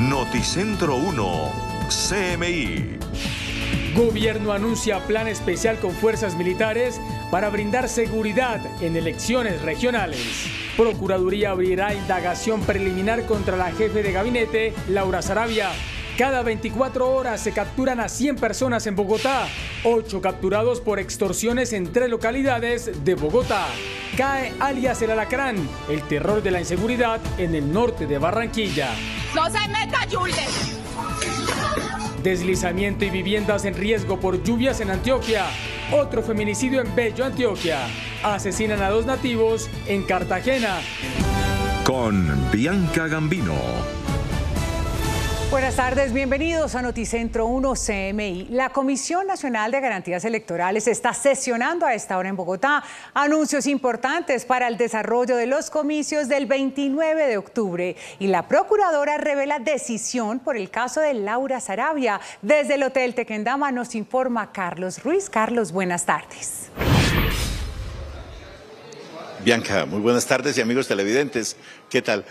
Noticentro 1, CMI. Gobierno anuncia plan especial con fuerzas militares para brindar seguridad en elecciones regionales. Procuraduría abrirá indagación preliminar contra la jefe de gabinete, Laura Sarabia. Cada 24 horas se capturan a 100 personas en Bogotá. 8 capturados por extorsiones en 3 localidades de Bogotá. Cae alias El Alacrán, el terror de la inseguridad en el norte de Barranquilla. ¡No se meta, Yulde! Deslizamiento y viviendas en riesgo por lluvias en Antioquia. Otro feminicidio en Bello, Antioquia. Asesinan a 2 nativos en Cartagena. Con Bianca Gambino. Buenas tardes, bienvenidos a Noticentro 1 CMI. La Comisión Nacional de Garantías Electorales está sesionando a esta hora en Bogotá anuncios importantes para el desarrollo de los comicios del 29 de octubre. Y la procuradora revela decisión por el caso de Laura Sarabia. Desde el Hotel Tequendama nos informa Carlos Ruiz. Carlos, buenas tardes. Bianca, muy buenas tardes y amigos televidentes. ¿Qué tal?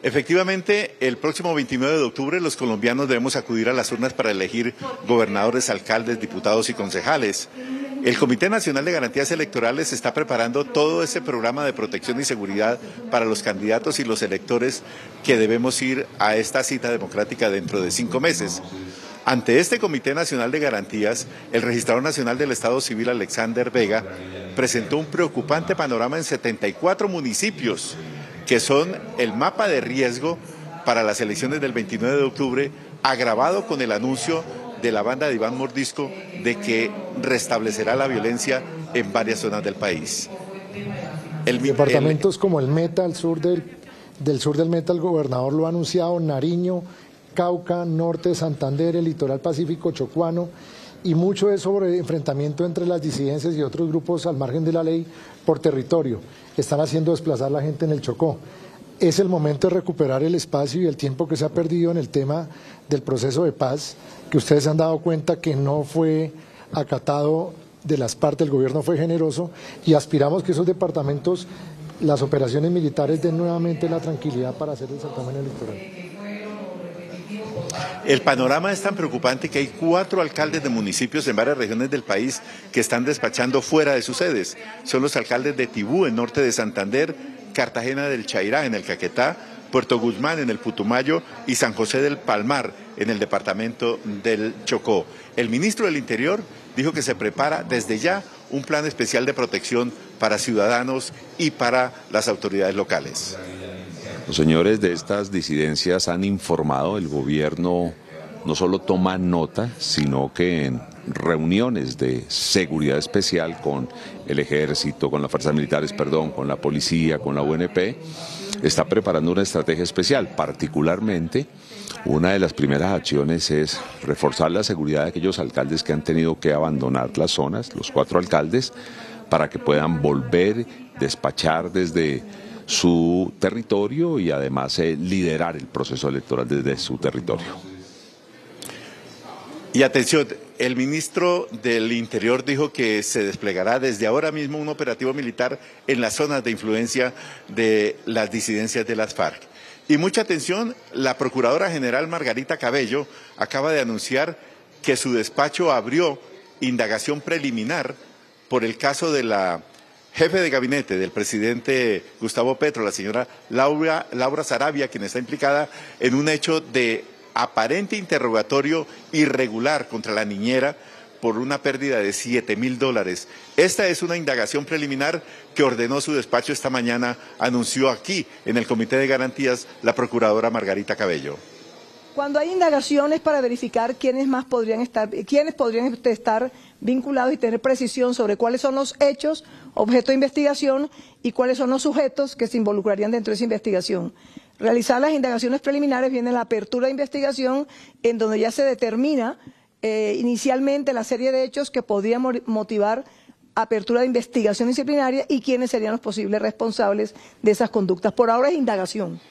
Efectivamente, el próximo 29 de octubre los colombianos debemos acudir a las urnas para elegir gobernadores, alcaldes, diputados y concejales. El Comité Nacional de Garantías Electorales está preparando todo ese programa de protección y seguridad para los candidatos y los electores que debemos ir a esta cita democrática dentro de 5 meses. Ante este Comité Nacional de Garantías, el Registrador Nacional del Estado Civil, Alexander Vega, presentó un preocupante panorama en 74 municipios, que son el mapa de riesgo para las elecciones del 29 de octubre, agravado con el anuncio de la banda de Iván Mordisco de que restablecerá la violencia en varias zonas del país. Departamentos como el Meta, al sur del sur del Meta, el gobernador lo ha anunciado, Nariño, Cauca, norte de Santander, el litoral pacífico chocuano, y mucho es sobre enfrentamiento entre las disidencias y otros grupos al margen de la ley por territorio. Están haciendo desplazar a la gente en el Chocó. Es el momento de recuperar el espacio y el tiempo que se ha perdido en el tema del proceso de paz, que ustedes se han dado cuenta que no fue acatado de las partes, el gobierno fue generoso, y aspiramos que esos departamentos, las operaciones militares, den nuevamente la tranquilidad para hacer el certamen electoral. El panorama es tan preocupante que hay 4 alcaldes de municipios en varias regiones del país que están despachando fuera de sus sedes. Son los alcaldes de Tibú, en norte de Santander, Cartagena del Chairá, en el Caquetá, Puerto Guzmán, en el Putumayo, y San José del Palmar, en el departamento del Chocó. El ministro del Interior dijo que se prepara desde ya un plan especial de protección para ciudadanos y para las autoridades locales. Los señores de estas disidencias han informado, el gobierno no solo toma nota, sino que en reuniones de seguridad especial con el ejército, con las fuerzas militares, con la policía, con la UNP, está preparando una estrategia especial. Particularmente, una de las primeras acciones es reforzar la seguridad de aquellos alcaldes que han tenido que abandonar las zonas, los 4 alcaldes, para que puedan volver, despachar desde su territorio y además liderar el proceso electoral desde su territorio. Y atención, el ministro del Interior dijo que se desplegará desde ahora mismo un operativo militar en las zonas de influencia de las disidencias de las FARC. Y mucha atención, la Procuradora General Margarita Cabello acaba de anunciar que su despacho abrió indagación preliminar por el caso de la jefe de gabinete del presidente Gustavo Petro, la señora Laura Sarabia, quien está implicada en un hecho de aparente interrogatorio irregular contra la niñera por una pérdida de $7.000. Esta es una indagación preliminar que ordenó su despacho esta mañana, anunció aquí en el Comité de Garantías la procuradora Margarita Cabello. Cuando hay indagaciones para verificar quiénes podrían estar vinculados y tener precisión sobre cuáles son los hechos, objeto de investigación y cuáles son los sujetos que se involucrarían dentro de esa investigación. Realizar las indagaciones preliminares viene la apertura de investigación, en donde ya se determina inicialmente la serie de hechos que podrían motivar apertura de investigación disciplinaria y quiénes serían los posibles responsables de esas conductas. Por ahora es indagación.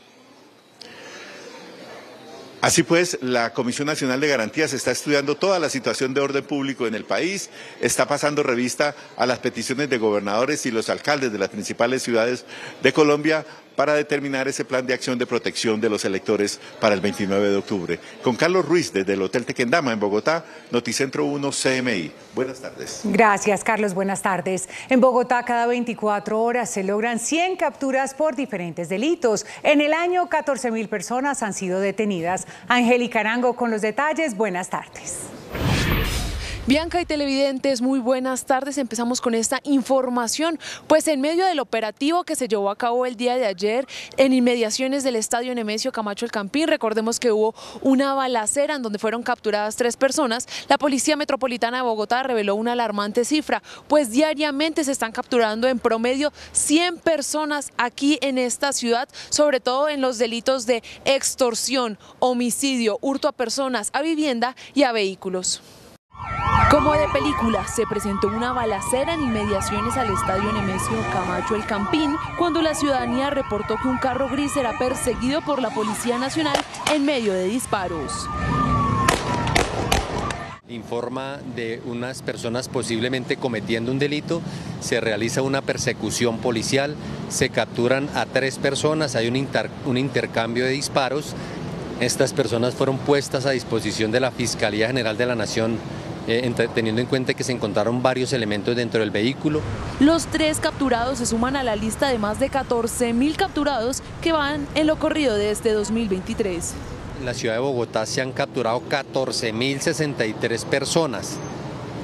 Así pues, la Comisión Nacional de Garantías está estudiando toda la situación de orden público en el país, está pasando revista a las peticiones de gobernadores y los alcaldes de las principales ciudades de Colombia para determinar ese plan de acción de protección de los electores para el 29 de octubre. Con Carlos Ruiz desde el Hotel Tequendama en Bogotá, Noticentro 1 CMI. Buenas tardes. Gracias, Carlos. Buenas tardes. En Bogotá, cada 24 horas se logran 100 capturas por diferentes delitos. En el año, 14.000 personas han sido detenidas. Angélica Arango con los detalles. Buenas tardes. Bianca y televidentes, muy buenas tardes. Empezamos con esta información, pues en medio del operativo que se llevó a cabo el día de ayer en inmediaciones del estadio Nemesio Camacho El Campín, recordemos que hubo una balacera en donde fueron capturadas 3 personas, la Policía Metropolitana de Bogotá reveló una alarmante cifra, pues diariamente se están capturando en promedio 100 personas aquí en esta ciudad, sobre todo en los delitos de extorsión, homicidio, hurto a personas, a vivienda y a vehículos. Como de película, se presentó una balacera en inmediaciones al estadio Nemesio Camacho El Campín, cuando la ciudadanía reportó que un carro gris era perseguido por la Policía Nacional en medio de disparos. Informa de unas personas posiblemente cometiendo un delito, se realiza una persecución policial, se capturan a 3 personas, hay un intercambio de disparos. Estas personas fueron puestas a disposición de la Fiscalía General de la Nación, teniendo en cuenta que se encontraron varios elementos dentro del vehículo. Los 3 capturados se suman a la lista de más de 14.000 capturados que van en lo corrido de este 2023. En la ciudad de Bogotá se han capturado 14.063 personas,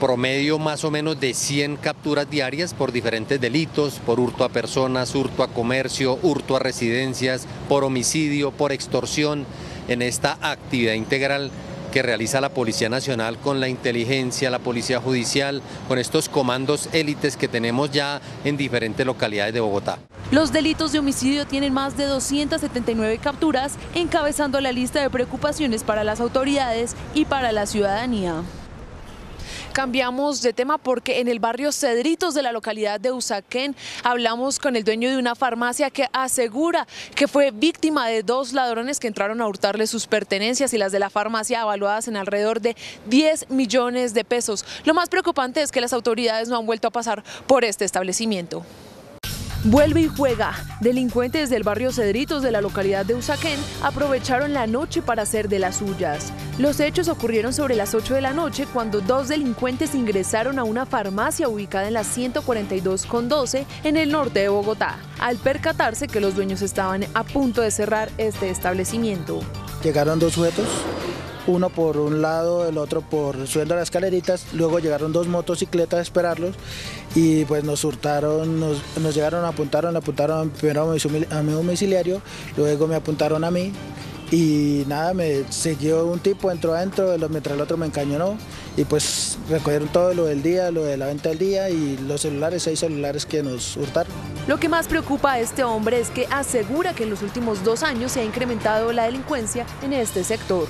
promedio más o menos de 100 capturas diarias por diferentes delitos, por hurto a personas, hurto a comercio, hurto a residencias, por homicidio, por extorsión, en esta actividad integral que realiza la Policía Nacional con la inteligencia, la Policía Judicial, con estos comandos élites que tenemos ya en diferentes localidades de Bogotá. Los delitos de homicidio tienen más de 279 capturas, encabezando la lista de preocupaciones para las autoridades y para la ciudadanía. Cambiamos de tema porque en el barrio Cedritos de la localidad de Usaquén hablamos con el dueño de una farmacia que asegura que fue víctima de 2 ladrones que entraron a hurtarle sus pertenencias y las de la farmacia evaluadas en alrededor de 10 millones de pesos. Lo más preocupante es que las autoridades no han vuelto a pasar por este establecimiento. Vuelve y juega. Delincuentes del barrio Cedritos de la localidad de Usaquén aprovecharon la noche para hacer de las suyas. Los hechos ocurrieron sobre las 8 de la noche cuando 2 delincuentes ingresaron a una farmacia ubicada en la 142 con 12 en el norte de Bogotá, al percatarse que los dueños estaban a punto de cerrar este establecimiento. Llegaron 2 sujetos, uno por un lado, el otro por subiendo las escaleritas, luego llegaron 2 motocicletas a esperarlos y pues nos hurtaron, nos llegaron, apuntaron primero a mi domiciliario, luego me apuntaron a mí y nada, me siguió un tipo, entró adentro, mientras el otro me encañonó y pues recogieron todo lo del día, lo de la venta del día y los celulares, 6 celulares que nos hurtaron. Lo que más preocupa a este hombre es que asegura que en los últimos 2 años se ha incrementado la delincuencia en este sector.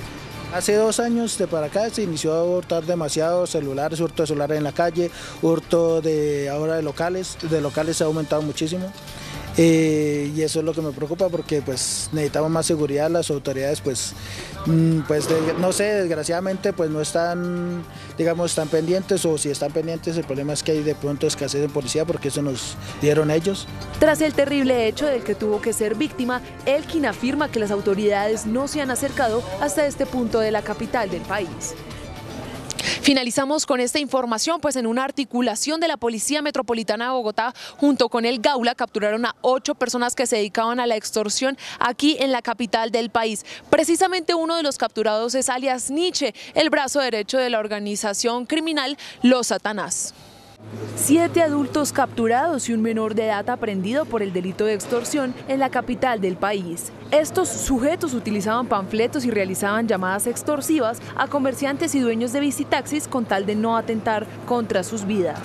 Hace 2 años de para acá se inició a hurtar demasiados celulares, hurto de celulares en la calle, hurto de locales se ha aumentado muchísimo. Y eso es lo que me preocupa porque pues necesitamos más seguridad, las autoridades no sé, desgraciadamente pues no están, digamos, están pendientes o si están pendientes el problema es que hay de pronto escasez de policía porque eso nos dieron ellos. Tras el terrible hecho del que tuvo que ser víctima, Elkin afirma que las autoridades no se han acercado hasta este punto de la capital del país. Finalizamos con esta información, pues en una articulación de la Policía Metropolitana de Bogotá junto con el Gaula capturaron a 8 personas que se dedicaban a la extorsión aquí en la capital del país. Precisamente uno de los capturados es alias Nietzsche, el brazo derecho de la organización criminal Los Satanás. 7 adultos capturados y un menor de edad aprehendido por el delito de extorsión en la capital del país. Estos sujetos utilizaban panfletos y realizaban llamadas extorsivas a comerciantes y dueños de bicitaxis con tal de no atentar contra sus vidas.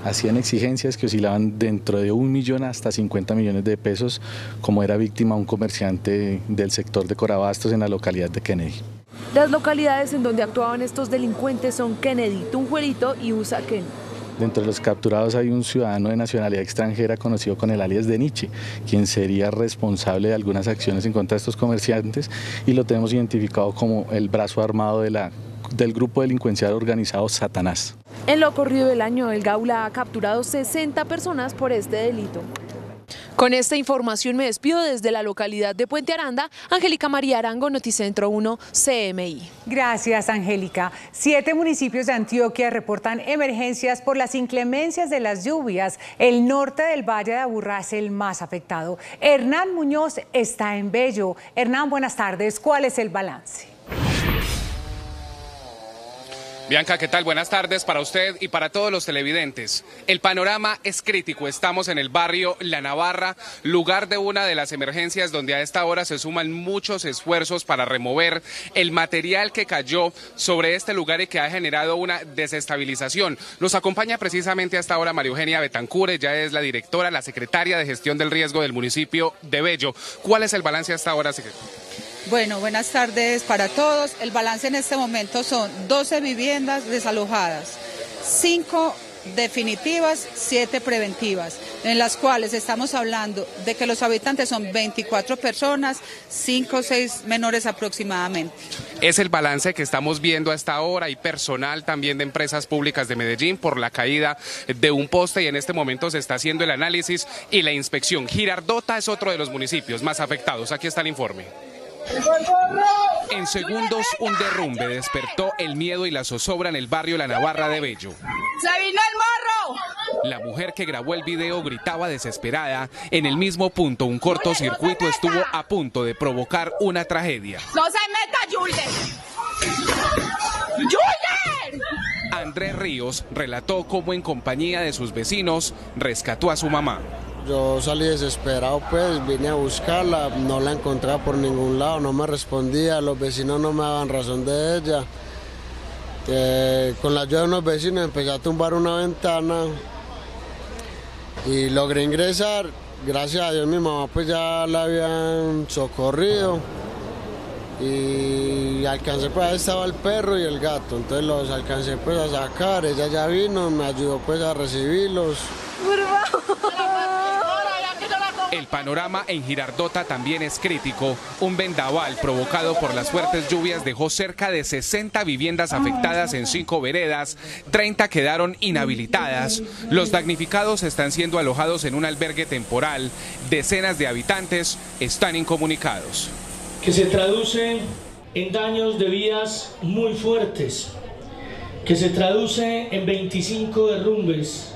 Hacían exigencias que oscilaban dentro de 1 millón hasta 50 millones de pesos, como era víctima un comerciante del sector de Corabastos en la localidad de Kennedy. Las localidades en donde actuaban estos delincuentes son Kennedy, Tunjuelito y Usaquén. Dentro de los capturados hay un ciudadano de nacionalidad extranjera conocido con el alias de Nietzsche, quien sería responsable de algunas acciones en contra de estos comerciantes y lo tenemos identificado como el brazo armado del grupo delincuencial organizado Satanás. En lo corrido del año, el Gaula ha capturado 60 personas por este delito. Con esta información me despido desde la localidad de Puente Aranda. Angélica María Arango, Noticentro 1, CMI. Gracias, Angélica. 7 municipios de Antioquia reportan emergencias por las inclemencias de las lluvias. El norte del Valle de Aburrá es el más afectado. Hernán Muñoz está en Bello. Hernán, buenas tardes. ¿Cuál es el balance? Bianca, ¿qué tal? Buenas tardes para usted y para todos los televidentes. El panorama es crítico. Estamos en el barrio La Navarra, lugar de una de las emergencias donde a esta hora se suman muchos esfuerzos para remover el material que cayó sobre este lugar y que ha generado una desestabilización. Nos acompaña precisamente a esta hora María Eugenia Betancur, ella es la directora, la secretaria de Gestión del Riesgo del municipio de Bello. ¿Cuál es el balance hasta ahora, secretaria? Bueno, buenas tardes para todos. El balance en este momento son 12 viviendas desalojadas, 5 definitivas, 7 preventivas, en las cuales estamos hablando de que los habitantes son 24 personas, 5 o 6 menores aproximadamente. Es el balance que estamos viendo hasta ahora. Hay personal también de empresas públicas de Medellín por la caída de un poste y en este momento se está haciendo el análisis y la inspección. Girardota es otro de los municipios más afectados. Aquí está el informe. En segundos, un derrumbe despertó el miedo y la zozobra en el barrio La Navarra de Bello. ¡Se vino el morro! La mujer que grabó el video gritaba desesperada. En el mismo punto, un cortocircuito estuvo a punto de provocar una tragedia. ¡No se meta, Julder! ¡Julder! Andrés Ríos relató cómo en compañía de sus vecinos rescató a su mamá. Yo salí desesperado, pues vine a buscarla, no la encontraba por ningún lado, no me respondía, los vecinos no me daban razón de ella. Con la ayuda de unos vecinos empecé a tumbar una ventana y logré ingresar. Gracias a Dios mi mamá pues ya la habían socorrido y alcancé, pues ahí estaba el perro y el gato, entonces los alcancé pues a sacar, ella ya vino, me ayudó pues a recibirlos. El panorama en Girardota también es crítico. Un vendaval provocado por las fuertes lluvias dejó cerca de 60 viviendas afectadas en 5 veredas, 30 quedaron inhabilitadas. Los damnificados están siendo alojados en un albergue temporal. Decenas de habitantes están incomunicados. Que se traduce en daños de vías muy fuertes, que se traduce en 25 derrumbes,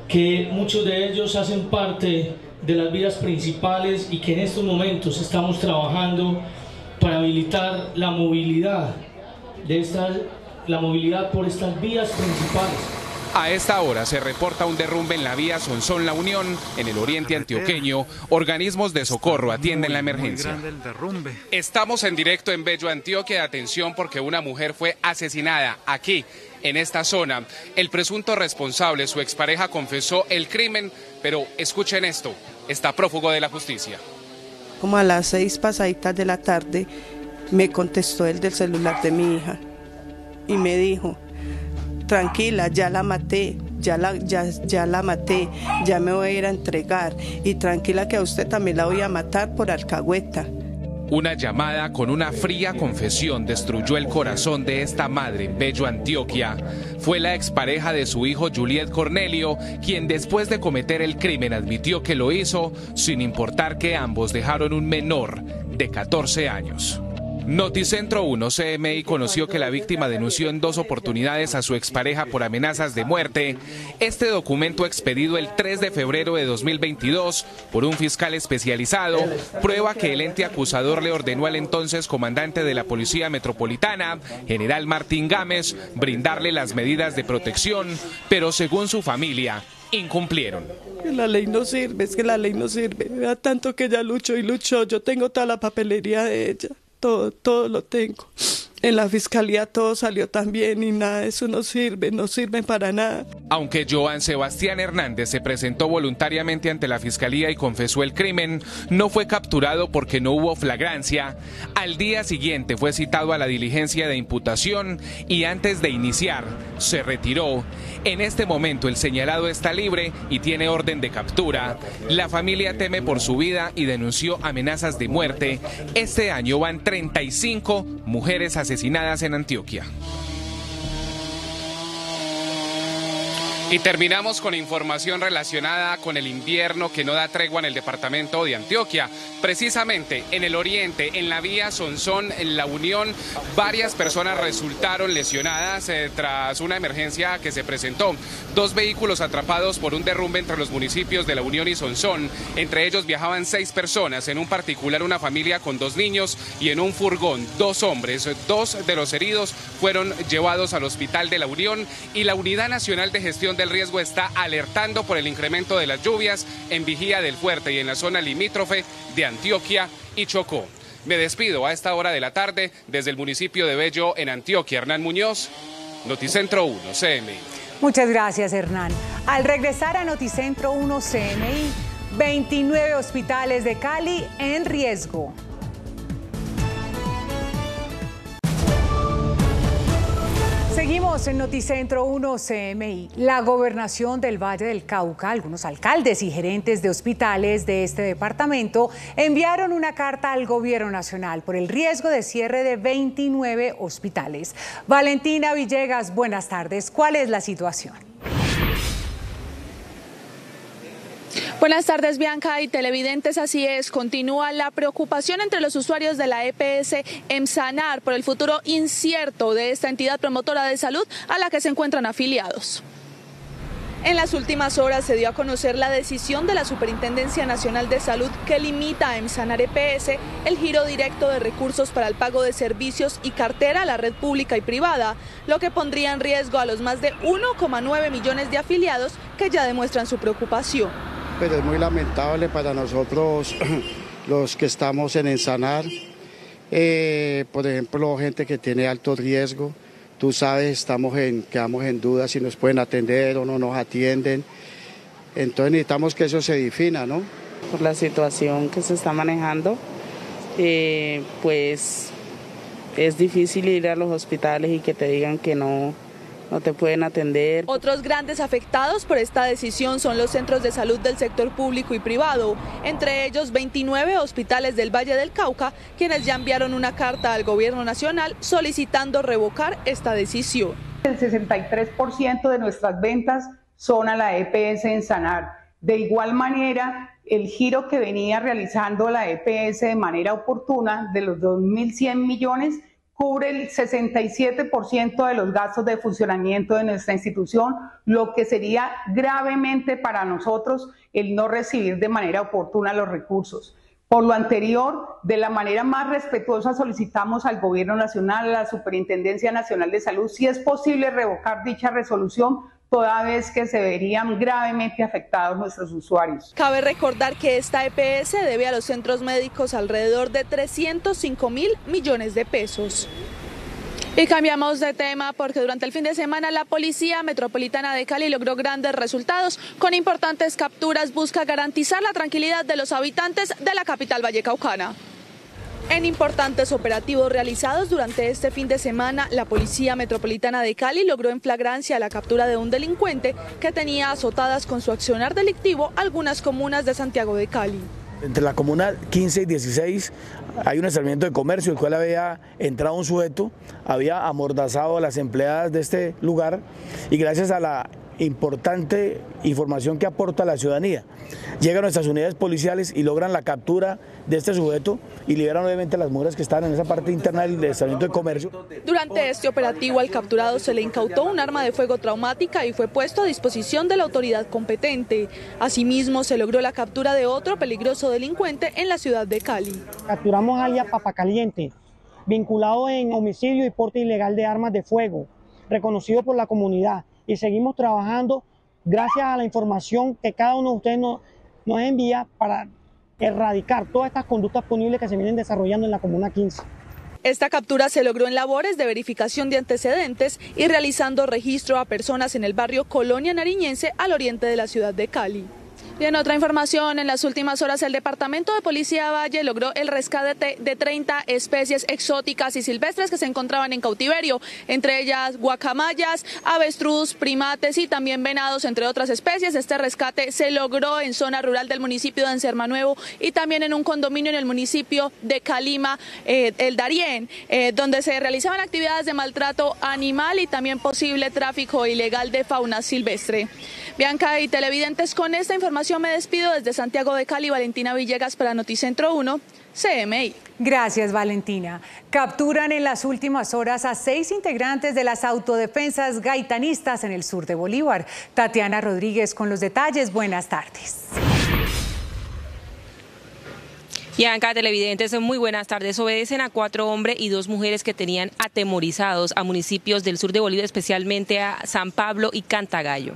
que muchos de ellos hacen parte de las vías principales y que en estos momentos estamos trabajando para habilitar la movilidad por estas vías principales. A esta hora se reporta un derrumbe en la vía Sonsón-La Unión, en el oriente antioqueño. Organismos de socorro atienden la emergencia. Estamos en directo en Bello, Antioquia. Atención porque una mujer fue asesinada aquí, en esta zona. El presunto responsable, su expareja, confesó el crimen, pero escuchen esto, está prófugo de la justicia. Como a las 6 pasaditas de la tarde me contestó el del celular de mi hija y me dijo: tranquila, ya la maté, ya la maté, ya me voy a ir a entregar y tranquila que a usted también la voy a matar por alcahueta. Una llamada con una fría confesión destruyó el corazón de esta madre en Bello, Antioquia. Fue la expareja de su hijo Juliet Cornelio, quien después de cometer el crimen admitió que lo hizo, sin importar que ambos dejaron un menor de 14 años. Noticentro 1 CMI conoció que la víctima denunció en 2 oportunidades a su expareja por amenazas de muerte. Este documento, expedido el 3 de febrero de 2022 por un fiscal especializado, prueba que el ente acusador le ordenó al entonces comandante de la Policía Metropolitana, general Martín Gámez, brindarle las medidas de protección, pero según su familia, incumplieron. La ley no sirve, es que la ley no sirve. Vea tanto que ella luchó y luchó, yo tengo toda la papelería de ella. Todo lo tengo. En la fiscalía todo salió tan bien y nada de eso no sirve para nada. Aunque Joan Sebastián Hernández se presentó voluntariamente ante la fiscalía y confesó el crimen, no fue capturado porque no hubo flagrancia. Al día siguiente fue citado a la diligencia de imputación y antes de iniciar se retiró. En este momento el señalado está libre y tiene orden de captura. La familia teme por su vida y denunció amenazas de muerte. Este año van 35 mujeres asesinadas en Antioquia. Y terminamos con información relacionada con el invierno que no da tregua en el departamento de Antioquia. Precisamente en el oriente, en la vía Sonsón, en La Unión, varias personas resultaron lesionadas tras una emergencia que se presentó. 2 vehículos atrapados por un derrumbe entre los municipios de La Unión y Sonsón. Entre ellos viajaban 6 personas, en un particular una familia con 2 niños y en un furgón 2 hombres. 2 de los heridos fueron llevados al hospital de La Unión y la Unidad Nacional de Gestión del Riesgo está alertando por el incremento de las lluvias en Vigía del Fuerte y en la zona limítrofe de Antioquia y Chocó. Me despido a esta hora de la tarde desde el municipio de Bello en Antioquia. Hernán Muñoz, Noticentro 1 CMI. Muchas gracias, Hernán. Al regresar a Noticentro 1 CMI, 29 hospitales de Cali en riesgo. Seguimos en Noticentro 1 CMI. La gobernación del Valle del Cauca, algunos alcaldes y gerentes de hospitales de este departamento enviaron una carta al gobierno nacional por el riesgo de cierre de 29 hospitales. Valentina Villegas, buenas tardes. ¿Cuál es la situación? Buenas tardes, Bianca y televidentes. Así es, continúa la preocupación entre los usuarios de la EPS Emsanar por el futuro incierto de esta entidad promotora de salud a la que se encuentran afiliados. En las últimas horas se dio a conocer la decisión de la Superintendencia Nacional de Salud que limita a Emsanar EPS el giro directo de recursos para el pago de servicios y cartera a la red pública y privada, lo que pondría en riesgo a los más de 1,9 millones de afiliados que ya demuestran su preocupación. Pero es muy lamentable para nosotros los que estamos en Emsanar, por ejemplo, gente que tiene alto riesgo. Tú sabes, quedamos en duda si nos pueden atender o no nos atienden. Entonces necesitamos que eso se defina, ¿no? Por la situación que se está manejando, pues es difícil ir a los hospitales y que te digan que no te pueden atender. Otros grandes afectados por esta decisión son los centros de salud del sector público y privado, entre ellos 29 hospitales del Valle del Cauca, quienes ya enviaron una carta al gobierno nacional solicitando revocar esta decisión. El 63% de nuestras ventas son a la EPS Emsanar. De igual manera, el giro que venía realizando la EPS de manera oportuna de los 2.100 millones cubre el 67% de los gastos de funcionamiento de nuestra institución, lo que sería gravemente para nosotros el no recibir de manera oportuna los recursos. Por lo anterior, de la manera más respetuosa solicitamos al Gobierno Nacional, a la Superintendencia Nacional de Salud, si es posible revocar dicha resolución, toda vez que se verían gravemente afectados nuestros usuarios. Cabe recordar que esta EPS debe a los centros médicos alrededor de 305.000 millones de pesos. Y cambiamos de tema porque durante el fin de semana la Policía Metropolitana de Cali logró grandes resultados. Con importantes capturas busca garantizar la tranquilidad de los habitantes de la capital vallecaucana. En importantes operativos realizados durante este fin de semana, la Policía Metropolitana de Cali logró en flagrancia la captura de un delincuente que tenía azotadas con su accionar delictivo algunas comunas de Santiago de Cali. Entre la comuna 15 y 16 hay un establecimiento de comercio, el cual había entrado un sujeto, había amordazado a las empleadas de este lugar y gracias a la importante información que aporta la ciudadanía, llegan nuestras unidades policiales y logran la captura de este sujeto y liberan obviamente a las mujeres que están en esa parte interna del establecimiento de comercio. Durante este operativo al capturado se le incautó un arma de fuego traumática y fue puesto a disposición de la autoridad competente. Asimismo se logró la captura de otro peligroso delincuente en la ciudad de Cali. Capturamos a alias Papacaliente, vinculado en homicidio y porte ilegal de armas de fuego, reconocido por la comunidad. Y seguimos trabajando gracias a la información que cada uno de ustedes nos envía para erradicar todas estas conductas punibles que se vienen desarrollando en la Comuna 15. Esta captura se logró en labores de verificación de antecedentes y realizando registro a personas en el barrio Colonia Nariñense al oriente de la ciudad de Cali. Y en otra información, en las últimas horas el Departamento de Policía Valle logró el rescate de 30 especies exóticas y silvestres que se encontraban en cautiverio, entre ellas guacamayas, avestruz, primates y también venados, entre otras especies. Este rescate se logró en zona rural del municipio de Encermanuevo y también en un condominio en el municipio de Calima, el Darién, donde se realizaban actividades de maltrato animal y también posible tráfico ilegal de fauna silvestre. Bianca y televidentes, con esta información me despido desde Santiago de Cali. Valentina Villegas para Noticentro 1, CMI. Gracias, Valentina. Capturan en las últimas horas a 6 integrantes de las autodefensas gaitanistas en el sur de Bolívar. Tatiana Rodríguez con los detalles. Buenas tardes. Bianca, televidentes, muy buenas tardes. Obedecen a 4 hombres y 2 mujeres que tenían atemorizados a municipios del sur de Bolívar, especialmente a San Pablo y Cantagallo.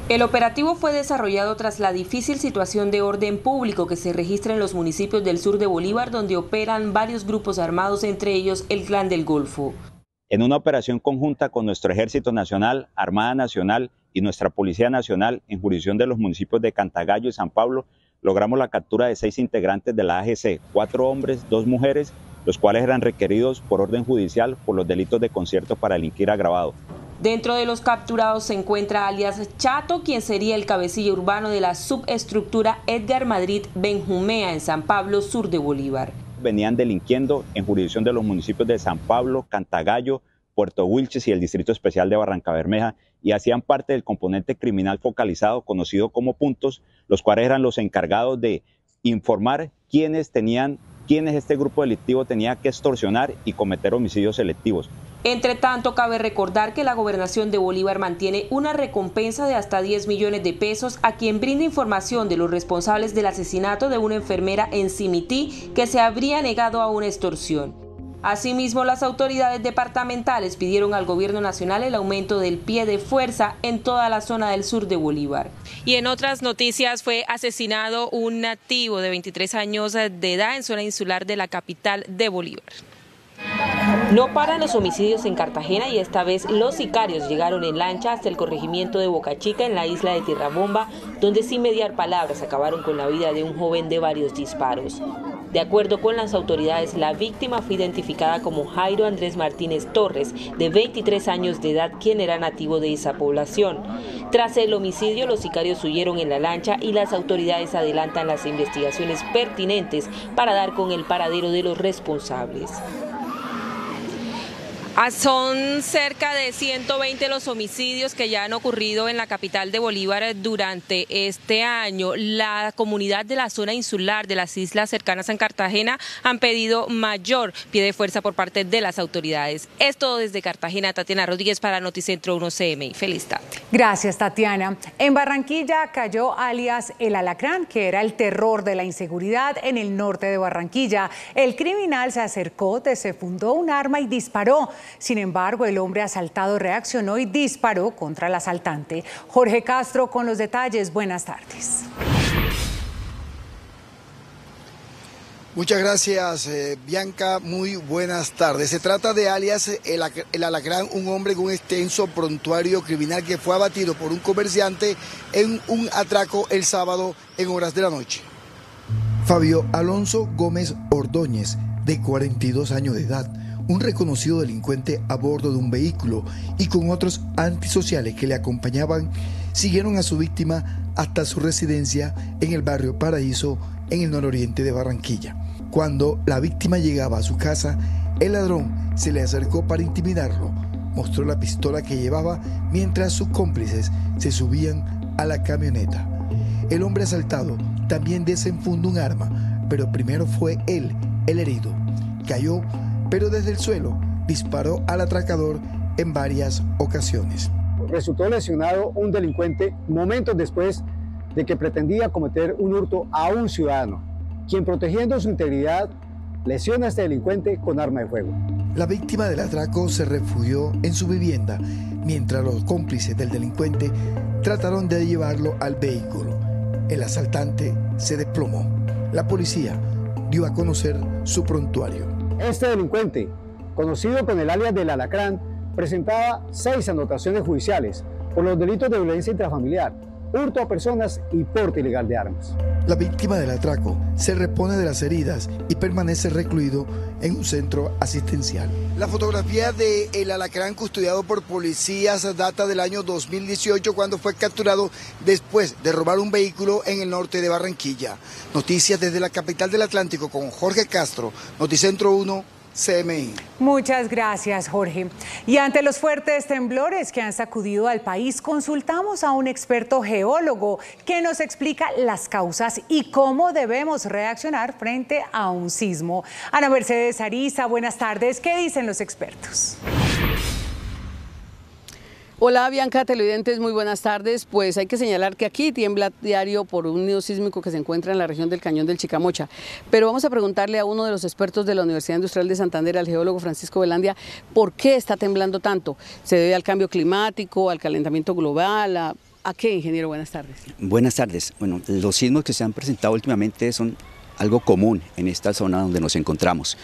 El operativo fue desarrollado tras la difícil situación de orden público que se registra en los municipios del sur de Bolívar, donde operan varios grupos armados, entre ellos el Clan del Golfo. En una operación conjunta con nuestro Ejército Nacional, Armada Nacional y nuestra Policía Nacional en jurisdicción de los municipios de Cantagallo y San Pablo, logramos la captura de 6 integrantes de la AGC, 4 hombres, 2 mujeres, los cuales eran requeridos por orden judicial por los delitos de concierto para delinquir agravado. Dentro de los capturados se encuentra alias Chato, quien sería el cabecilla urbano de la subestructura Edgar Madrid Benjumea en San Pablo, sur de Bolívar. Venían delinquiendo en jurisdicción de los municipios de San Pablo, Cantagallo, Puerto Wilches y el Distrito Especial de Barrancabermeja, y hacían parte del componente criminal focalizado conocido como Puntos, los cuales eran los encargados de informar quiénes este grupo delictivo tenía que extorsionar y cometer homicidios selectivos. Entre tanto, cabe recordar que la Gobernación de Bolívar mantiene una recompensa de hasta 10 millones de pesos a quien brinde información de los responsables del asesinato de una enfermera en Simití que se habría negado a una extorsión. Asimismo, las autoridades departamentales pidieron al gobierno nacional el aumento del pie de fuerza en toda la zona del sur de Bolívar. Y en otras noticias, fue asesinado un nativo de 23 años de edad en zona insular de la capital de Bolívar. No paran los homicidios en Cartagena y esta vez los sicarios llegaron en lancha hasta el corregimiento de Boca Chica en la isla de Tierrabomba, donde sin mediar palabras acabaron con la vida de un joven de varios disparos. De acuerdo con las autoridades, la víctima fue identificada como Jairo Andrés Martínez Torres, de 23 años de edad, quien era nativo de esa población. Tras el homicidio, los sicarios huyeron en la lancha y las autoridades adelantan las investigaciones pertinentes para dar con el paradero de los responsables. Son cerca de 120 los homicidios que ya han ocurrido en la capital de Bolívar durante este año. La comunidad de la zona insular de las islas cercanas a Cartagena han pedido mayor pie de fuerza por parte de las autoridades. Esto desde Cartagena, Tatiana Rodríguez para Noticentro 1 CMI. Feliz tarde. Gracias, Tatiana. En Barranquilla cayó alias El Alacrán, que era el terror de la inseguridad en el norte de Barranquilla. El criminal se acercó, desenfundó un arma y disparó. Sin embargo, el hombre asaltado reaccionó y disparó contra el asaltante. Jorge Castro con los detalles. Buenas tardes. Muchas gracias, Bianca. Muy buenas tardes. Se trata de alias El Alacrán, un hombre con un extenso prontuario criminal que fue abatido por un comerciante en un atraco el sábado en horas de la noche. Fabio Alonso Gómez Ordóñez, de 42 años de edad, un reconocido delincuente a bordo de un vehículo y con otros antisociales que le acompañaban, siguieron a su víctima hasta su residencia en el barrio Paraíso, en el nororiente de Barranquilla. Cuando la víctima llegaba a su casa, el ladrón se le acercó para intimidarlo. Mostró la pistola que llevaba mientras sus cómplices se subían a la camioneta. El hombre asaltado también desenfundó un arma, pero primero fue él el herido. Cayó, pero desde el suelo disparó al atracador en varias ocasiones. Resultó lesionado un delincuente momentos después de que pretendía cometer un hurto a un ciudadano, quien protegiendo su integridad lesiona a este delincuente con arma de fuego. La víctima del atraco se refugió en su vivienda, mientras los cómplices del delincuente trataron de llevarlo al vehículo. El asaltante se desplomó. La policía dio a conocer su prontuario. Este delincuente, conocido con el alias del Alacrán, presentaba 6 anotaciones judiciales por los delitos de violencia intrafamiliar, hurto a personas y porte ilegal de armas. La víctima del atraco se repone de las heridas y permanece recluido en un centro asistencial. La fotografía de El Alacrán, custodiado por policías, data del año 2018, cuando fue capturado después de robar un vehículo en el norte de Barranquilla. Noticias desde la capital del Atlántico con Jorge Castro, Noticentro 1, CMI. Muchas gracias, Jorge. Y ante los fuertes temblores que han sacudido al país, consultamos a un experto geólogo que nos explica las causas y cómo debemos reaccionar frente a un sismo. Ana Mercedes Ariza, buenas tardes. ¿Qué dicen los expertos? Hola Bianca, televidentes, muy buenas tardes. Pues hay que señalar que aquí tiembla diario por un nido sísmico que se encuentra en la región del Cañón del Chicamocha. Pero vamos a preguntarle a uno de los expertos de la Universidad Industrial de Santander, al geólogo Francisco Velandia, ¿por qué está temblando tanto? ¿Se debe al cambio climático, al calentamiento global? ¿A qué, ingeniero? Buenas tardes. Buenas tardes. Bueno, los sismos que se han presentado últimamente son algo común en esta zona donde nos encontramos.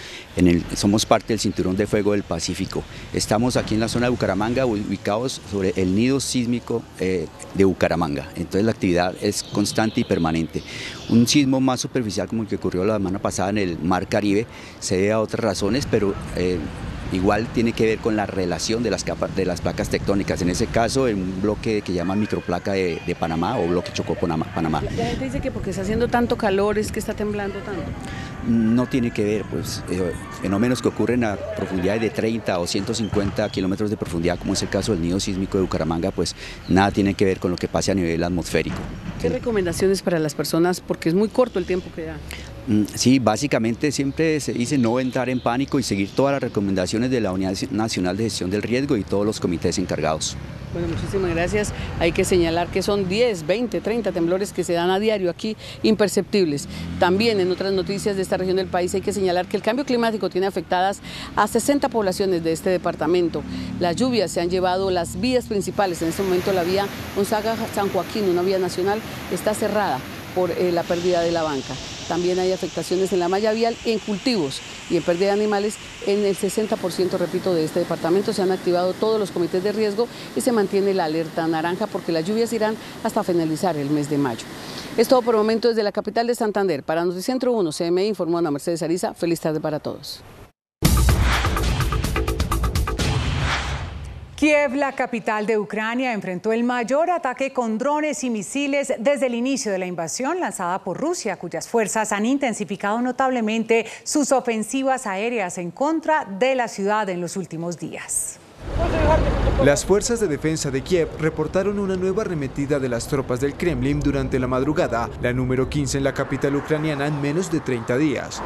Somos parte del Cinturón de Fuego del Pacífico. Estamos aquí en la zona de Bucaramanga, ubicados sobre el nido sísmico de Bucaramanga. Entonces la actividad es constante y permanente. Un sismo más superficial como el que ocurrió la semana pasada en el Mar Caribe se debe a otras razones, pero igual tiene que ver con la relación de las placas tectónicas. En ese caso, en un bloque que llaman microplaca de Panamá o bloque Chocó-Panamá. La gente dice que porque está haciendo tanto calor es que está temblando tanto. No tiene que ver, pues fenómenos que ocurren a profundidades de 30 o 150 kilómetros de profundidad, como es el caso del nido sísmico de Bucaramanga, pues nada tiene que ver con lo que pase a nivel atmosférico. ¿Qué recomendaciones para las personas? Porque es muy corto el tiempo que da. Sí, básicamente siempre se dice no entrar en pánico y seguir todas las recomendaciones de la Unidad Nacional de Gestión del Riesgo y todos los comités encargados. Bueno, muchísimas gracias. Hay que señalar que son 10, 20, 30 temblores que se dan a diario aquí, imperceptibles. También en otras noticias de esta región del país hay que señalar que el cambio climático tiene afectadas a 60 poblaciones de este departamento. Las lluvias se han llevado las vías principales. En este momento la vía Gonzaga-San Joaquín, una vía nacional, está cerrada por la pérdida de la banca. También hay afectaciones en la malla vial, en cultivos y en pérdida de animales en el 60%, repito, de este departamento. Se han activado todos los comités de riesgo y se mantiene la alerta naranja porque las lluvias irán hasta finalizar el mes de mayo. Es todo por el momento desde la capital de Santander. Para Noticentro 1, CMI, informó Ana Mercedes Ariza. Feliz tarde para todos. Kiev, la capital de Ucrania, enfrentó el mayor ataque con drones y misiles desde el inicio de la invasión lanzada por Rusia, cuyas fuerzas han intensificado notablemente sus ofensivas aéreas en contra de la ciudad en los últimos días. Las fuerzas de defensa de Kiev reportaron una nueva arremetida de las tropas del Kremlin durante la madrugada, la número 15 en la capital ucraniana en menos de 30 días.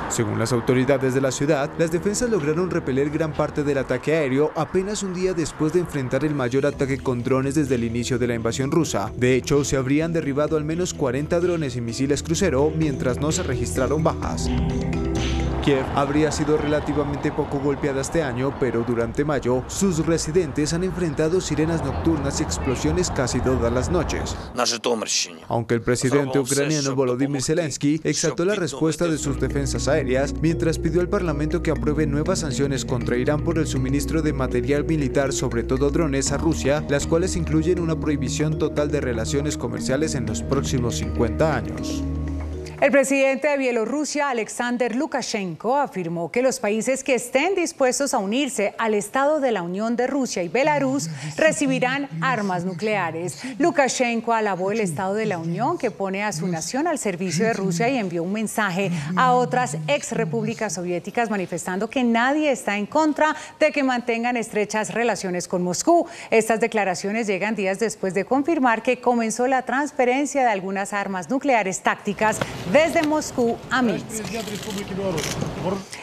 Según las autoridades de la ciudad, las defensas lograron repeler gran parte del ataque aéreo apenas un día después de enfrentar el mayor ataque con drones desde el inicio de la invasión rusa. De hecho, se habrían derribado al menos 40 drones y misiles crucero, mientras no se registraron bajas. Kiev habría sido relativamente poco golpeada este año, pero durante mayo sus residentes han enfrentado sirenas nocturnas y explosiones casi todas las noches. Aunque el presidente ucraniano Volodymyr Zelensky exaltó la respuesta de sus defensas aéreas, mientras pidió al Parlamento que apruebe nuevas sanciones contra Irán por el suministro de material militar, sobre todo drones, a Rusia, las cuales incluyen una prohibición total de relaciones comerciales en los próximos 50 años. El presidente de Bielorrusia, Alexander Lukashenko, afirmó que los países que estén dispuestos a unirse al Estado de la Unión de Rusia y Belarus recibirán armas nucleares. Lukashenko alabó el Estado de la Unión, que pone a su nación al servicio de Rusia, y envió un mensaje a otras ex repúblicas soviéticas manifestando que nadie está en contra de que mantengan estrechas relaciones con Moscú. Estas declaraciones llegan días después de confirmar que comenzó la transferencia de algunas armas nucleares tácticas desde Moscú a Minsk.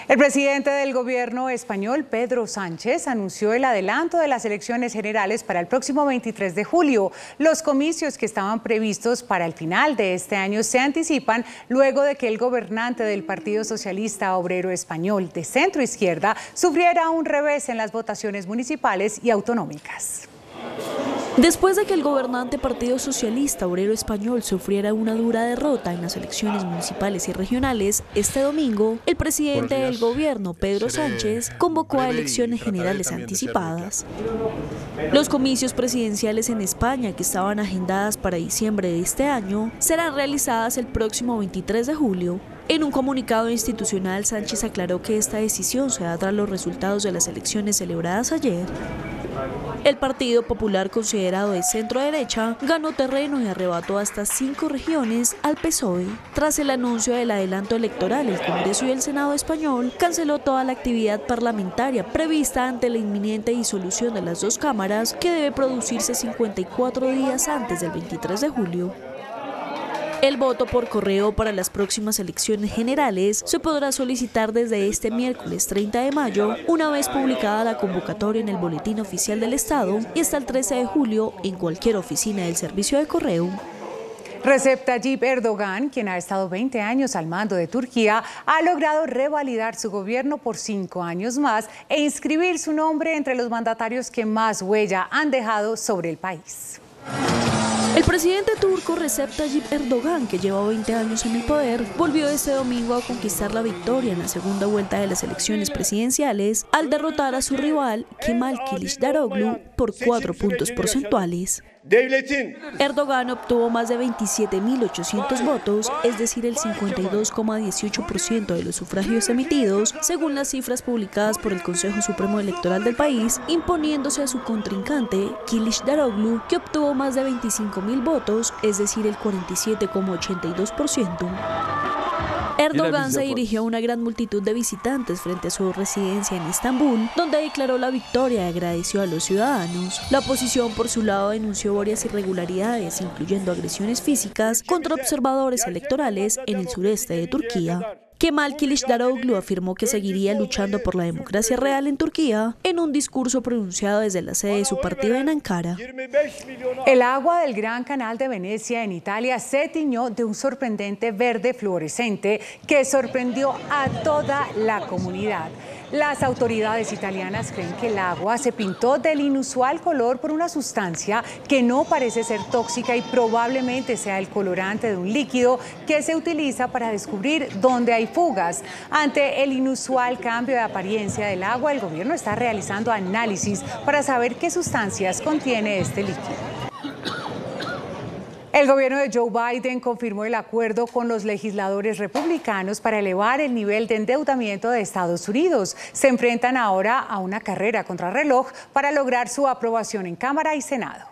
El presidente del gobierno español, Pedro Sánchez, anunció el adelanto de las elecciones generales para el próximo 23 de julio. Los comicios que estaban previstos para el final de este año se anticipan luego de que el gobernante del Partido Socialista Obrero Español de centro izquierda sufriera un revés en las votaciones municipales y autonómicas. Después de que el gobernante Partido Socialista Obrero Español sufriera una dura derrota en las elecciones municipales y regionales, este domingo, el presidente del gobierno, Pedro Sánchez, convocó a elecciones generales anticipadas. Los comicios presidenciales en España, que estaban agendadas para diciembre de este año, serán realizadas el próximo 23 de julio. En un comunicado institucional, Sánchez aclaró que esta decisión se da tras los resultados de las elecciones celebradas ayer. El Partido Popular, considerado de centro-derecha, ganó terreno y arrebató hasta 5 regiones al PSOE. Tras el anuncio del adelanto electoral, el Congreso y el Senado español canceló toda la actividad parlamentaria prevista ante la inminente disolución de las dos cámaras, que debe producirse 54 días antes del 23 de julio. El voto por correo para las próximas elecciones generales se podrá solicitar desde este miércoles 30 de mayo, una vez publicada la convocatoria en el Boletín Oficial del Estado, y hasta el 13 de julio en cualquier oficina del servicio de correo. Recep Tayyip Erdogan, quien ha estado 20 años al mando de Turquía, ha logrado revalidar su gobierno por 5 años más e inscribir su nombre entre los mandatarios que más huella han dejado sobre el país. El presidente turco Recep Tayyip Erdogan, que lleva 20 años en el poder, volvió este domingo a conquistar la victoria en la segunda vuelta de las elecciones presidenciales al derrotar a su rival Kemal Kılıçdaroğlu por 4 puntos porcentuales. Erdogan obtuvo más de 27.800 votos, es decir, el 52,18% de los sufragios emitidos, según las cifras publicadas por el Consejo Supremo Electoral del país, imponiéndose a su contrincante, Kılıçdaroğlu, que obtuvo más de 25.000 votos, es decir, el 47,82%. Erdogan se dirigió a una gran multitud de visitantes frente a su residencia en Estambul, donde declaró la victoria y agradeció a los ciudadanos. La oposición, por su lado, denunció varias irregularidades, incluyendo agresiones físicas contra observadores electorales en el sureste de Turquía. Kemal Kılıçdaroğlu afirmó que seguiría luchando por la democracia real en Turquía en un discurso pronunciado desde la sede de su partido en Ankara. El agua del Gran Canal de Venecia en Italia se tiñó de un sorprendente verde fluorescente que sorprendió a toda la comunidad. Las autoridades italianas creen que el agua se pintó del inusual color por una sustancia que no parece ser tóxica y probablemente sea el colorante de un líquido que se utiliza para descubrir dónde hay fugas. Ante el inusual cambio de apariencia del agua, el gobierno está realizando análisis para saber qué sustancias contiene este líquido. El gobierno de Joe Biden confirmó el acuerdo con los legisladores republicanos para elevar el nivel de endeudamiento de Estados Unidos. Se enfrentan ahora a una carrera contrarreloj para lograr su aprobación en Cámara y Senado.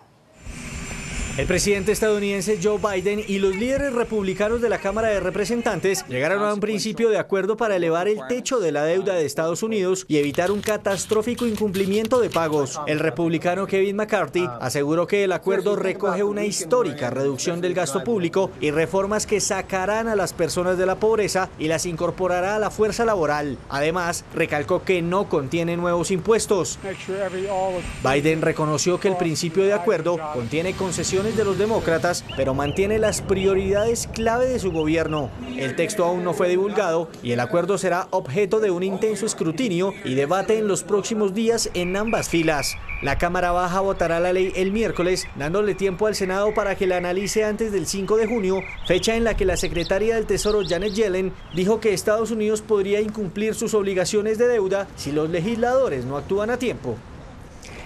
El presidente estadounidense Joe Biden y los líderes republicanos de la Cámara de Representantes llegaron a un principio de acuerdo para elevar el techo de la deuda de Estados Unidos y evitar un catastrófico incumplimiento de pagos. El republicano Kevin McCarthy aseguró que el acuerdo recoge una histórica reducción del gasto público y reformas que sacarán a las personas de la pobreza y las incorporará a la fuerza laboral. Además, recalcó que no contiene nuevos impuestos. Biden reconoció que el principio de acuerdo contiene concesiones de los demócratas, pero mantiene las prioridades clave de su gobierno. El texto aún no fue divulgado y el acuerdo será objeto de un intenso escrutinio y debate en los próximos días en ambas filas. La Cámara Baja votará la ley el miércoles, dándole tiempo al Senado para que la analice antes del 5 de junio, fecha en la que la secretaria del Tesoro Janet Yellen dijo que Estados Unidos podría incumplir sus obligaciones de deuda si los legisladores no actúan a tiempo.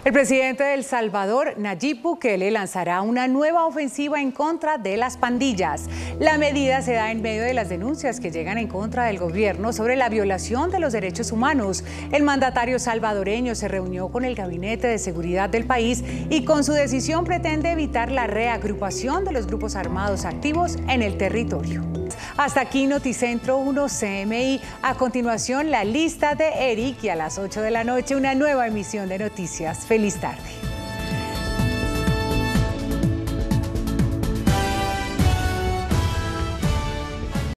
El presidente de El Salvador, Nayib Bukele, lanzará una nueva ofensiva en contra de las pandillas. La medida se da en medio de las denuncias que llegan en contra del gobierno sobre la violación de los derechos humanos. El mandatario salvadoreño se reunió con el Gabinete de Seguridad del país y con su decisión pretende evitar la reagrupación de los grupos armados activos en el territorio. Hasta aquí Noticentro 1 CMI. A continuación, la lista de Eric y a las 8 de la noche una nueva emisión de noticias. Feliz tarde.